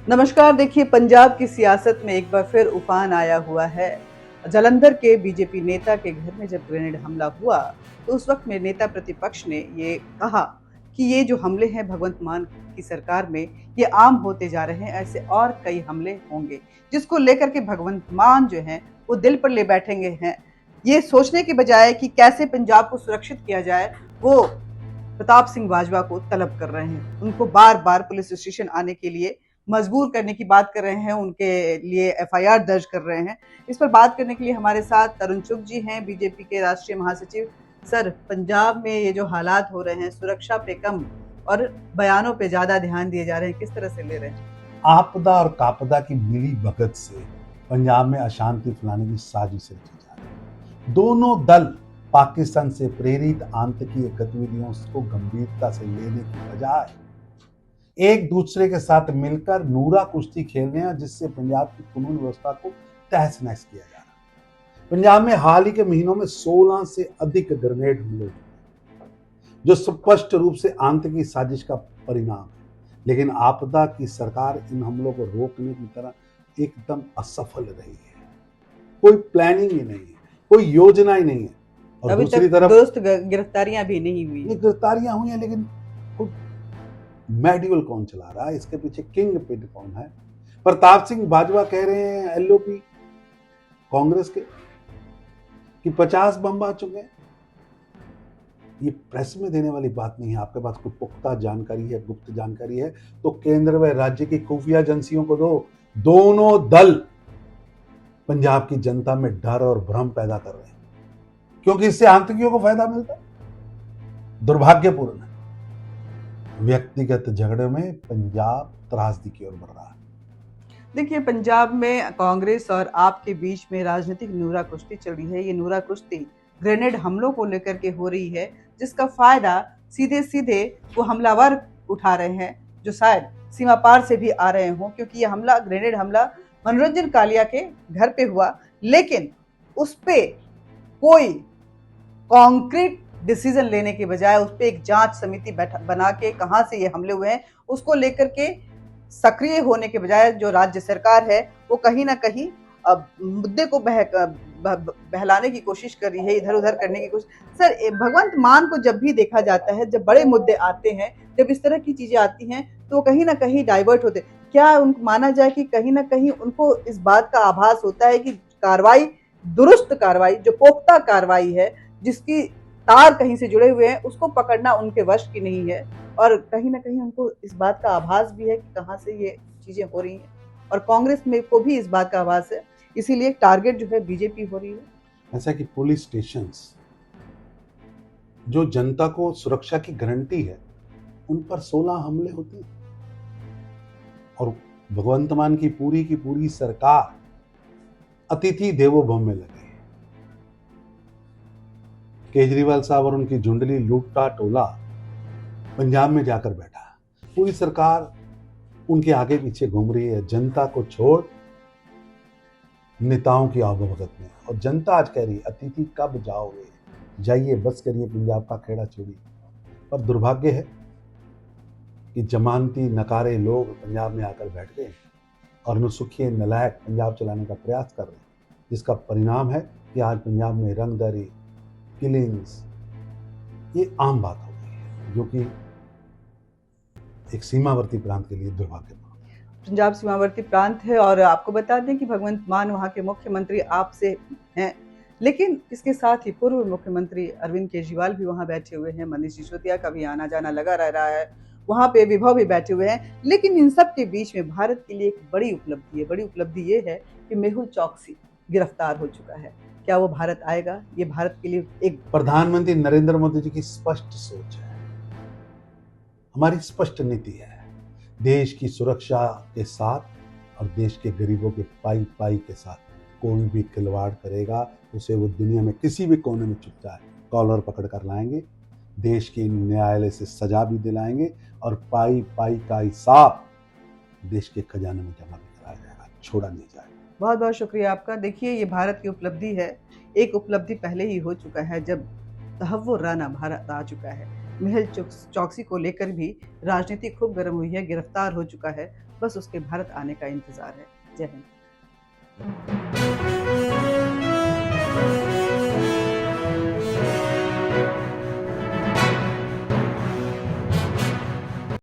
नमस्कार। देखिए, पंजाब की सियासत में एक बार फिर उफान आया हुआ है। जालंधर के बीजेपी नेता के घर में जब ग्रेनेड हमला हुआ, तो उस वक्त में नेता प्रतिपक्ष ने ये कहा कि ये जो हमले हैं भगवंत मान की सरकार में, ये आम होते जा रहे हैं, ऐसे और कई हमले होंगे, जिसको लेकर के भगवंत मान जो हैं, वो दिल पर ले बैठेंगे हैं। ये सोचने के बजाय कि कैसे पंजाब को सुरक्षित किया जाए, वो प्रताप सिंह बाजवा को तलब कर रहे हैं। उनको बार-बार पुलिस स्टेशन आने के लिए मजबूर करने की बात कर रहे हैं, उनके लिए एफआईआर दर्ज कर रहे हैं। इस पर बात करने के लिए हमारे साथ तरुण चुग जी हैं, बीजेपी के राष्ट्रीय महासचिव। सर, पंजाब में ये जो हालात हो रहे हैं, सुरक्षा पे कम और बयानों पे ज़्यादा ध्यान दिए जा रहे हैं, किस तरह से ले रहे हैं? आपदा और कापदा की मिली भगत से पंजाब में अशांति फैलाने की साजिश रची जा रही है। दोनों दल पाकिस्तान से प्रेरित आतंकी गतिविधियों को गंभीरता से लेने की बजाय एक दूसरे के साथ मिलकर नूरा कुश्ती खेल रहे हैं, जिससे पंजाब की कानून व्यवस्था को तहस नहस किया जा रहा है। पंजाब में हाल ही के महीनों में 16 से अधिक ग्रेनेड हमले हुए, जो स्पष्ट रूप से आतंकी साजिश का परिणाम है। लेकिन आपदा की सरकार इन हमलों को रोकने की तरह एकदम असफल रही है। कोई प्लानिंग ही नहीं है, कोई योजना ही नहीं है। और अभी दूसरी तक तरफ दुरुस्त गिरफ्तारियां भी नहीं हुई ये गिरफ्तारियां हुई हैं, लेकिन मेडिवल कौन चला रहा है, इसके पीछे किंग पिन कौन है? प्रताप सिंह बाजवा कह रहे हैं एलओपी कांग्रेस के कि 50 बम आ चुके हैं। ये प्रेस में देने वाली बात नहीं है। आपके पास कोई पुख्ता जानकारी है, गुप्त जानकारी है, तो केंद्र व राज्य की खुफिया एजेंसियों को दो। दोनों दल पंजाब की जनता में डर और भ्रम पैदा कर रहे हैं, क्योंकि इससे आतंकियों को फायदा मिलता है। दुर्भाग्यपूर्ण है। व्यक्तिगत झगड़े में पंजाब त्रासदी की ओर बढ़ रहा है। देखिए, पंजाब में कांग्रेस और आप के बीच में राजनीतिक नूरा कुश्ती चल रही है। ये नूरा कुश्ती ग्रेनेड हमलों को लेकर के हो रही है, जिसका फायदा सीधे सीधे वो हमलावर उठा रहे हैं, जो शायद सीमा पार से भी आ रहे हों, क्योंकि ये हमला, ग्रेनेड हमला मनोरंजन कालिया के घर पे हुआ, लेकिन उस पे कोई कॉन्क्रीट डिसीजन लेने के बजाय उस पर एक जांच समिति बना के कहां से ये हमले हुए हैं उसको लेकर के सक्रिय होने के बजाय जो राज्य सरकार है वो कहीं ना कहीं मुद्दे को बहलाने की कोशिश कर रही है, इधर उधर करने की कोशिश। सर, भगवंत मान को जब भी देखा जाता है, जब बड़े मुद्दे आते हैं, जब इस तरह की चीजें आती हैं, तो कहीं ना कहीं डाइवर्ट होते। क्या उनको माना जाए कि कहीं ना कहीं उनको इस बात का आभास होता है कि कार्रवाई, दुरुस्त कार्रवाई, जो पोख्ता कार्रवाई है, जिसकी तार कहीं से जुड़े हुए हैं, उसको पकड़ना उनके वश की नहीं है, और कहीं ना कहीं उनको इस बात का आभास भी है कि कहां से ये चीजें हो रही हैं, और कांग्रेस में को भी इस बात का आभास है, इसीलिए टारगेट जो है बीजेपी हो रही है। ऐसा कि पुलिस स्टेशंस जो जनता को सुरक्षा की गारंटी है, उन पर 16 हमले होते हैं, और भगवंत मान की पूरी सरकार अतिथि देवो भव में लगी है। केजरीवाल साहब और उनकी झुंडली लूटता टोला पंजाब में जाकर बैठा, पूरी सरकार उनके आगे पीछे घूम रही है, जनता को छोड़ नेताओं की आवभगत में। और जनता आज कह रही है, अतिथि कब जाओगे, जाइए, बस करिए पंजाब का खेड़ा छोड़िए। पर दुर्भाग्य है कि जमानती नकारे लोग पंजाब में आकर बैठ गए और नुसुखिए नलायक पंजाब चलाने का प्रयास कर रहे हैं, जिसका परिणाम है कि आज पंजाब में रंगदारी, किलिंग्स, ये आम बात हो गई है, जो कि एक सीमावर्ती प्रांत के लिए दुर्भाग्यपूर्ण। पंजाब सीमावर्ती प्रांत है, और आपको बता दें कि भगवंत मान वहाँ के मुख्यमंत्री आपसे हैं, लेकिन इसके साथ ही पूर्व मुख्यमंत्री अरविंद केजरीवाल भी वहाँ बैठे हुए हैं, मनीष सिसोदिया का भी आना जाना लगा रह रहा है, वहाँ पे विभव भी बैठे हुए हैं। लेकिन इन सब के बीच में भारत के लिए एक बड़ी उपलब्धि है। बड़ी उपलब्धि ये है कि मेहुल चौकसी गिरफ्तार हो चुका है। क्या वो भारत आएगा? ये भारत के लिए एक प्रधानमंत्री नरेंद्र मोदी जी की स्पष्ट सोच है, हमारी स्पष्ट नीति है। देश की सुरक्षा के साथ और देश के गरीबों के पाई पाई के साथ कोई भी खिलवाड़ करेगा, उसे वो दुनिया में किसी भी कोने में छुप जाए, कॉलर पकड़ कर लाएंगे, देश के न्यायालय से सजा भी दिलाएंगे, और पाई पाई का हिसाब देश के खजाने में जमा भी कराया जाएगा, छोड़ा नहीं जाएगा। बहुत बहुत शुक्रिया आपका। देखिए, ये भारत की उपलब्धि है। एक उपलब्धि पहले ही हो चुका है, जब तहव्वुर राना भारत आ चुका है। मेहुल चौकसी को लेकर भी राजनीति खूब गर्म हुई है, गिरफ्तार हो चुका है। बस उसके भारत आने का इंतजार है। जय हिंद।